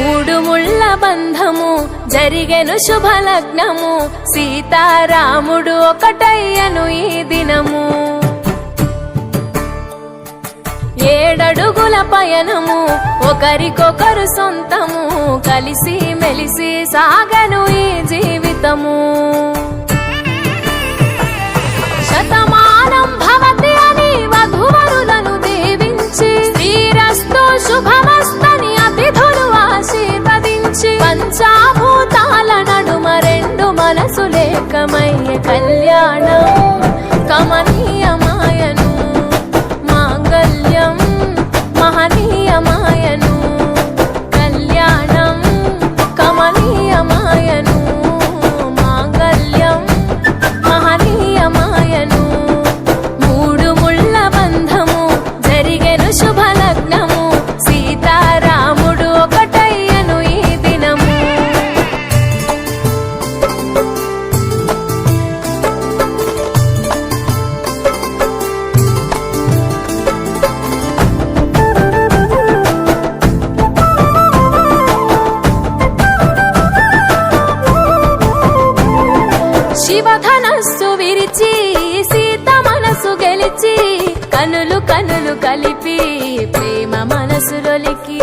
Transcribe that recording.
మూడు ముళ్ళ బంధము జరిగెను శుభలగ్నము, సీతారాముడు ఒకటయ్యను ఈ దినము. 7 అడుగుల పయనము ఒకరికొకరు సొంతము, కలిసి మెలిసి సాగను ఈ జీవితము. శతమానం భవతి అని వధువరులను దీవించి, శ్రీరస్తు శుభమస్తని అతిథులు ఆశీర్వదించి, పంచాభూతాల నడుమ 2 మనసులేకమయ్యే కళ్యాణం కమనీయమాయను, మాంగళ్యం మహనీయమాయను. కళ్యాణం కమనీయమాయను, మాంగళ్యం మహనీయమాయను. మూడు ముళ్ళ బంధము జరిగెను శుభలగ్నము, సీతారాముడు ఒకటయ్యను ఈ దినము. శివధనస్సు విరిచి సీత మనసు గెలిచి, కనులు కనులు కలిపి ప్రేమ మనసులొలికి.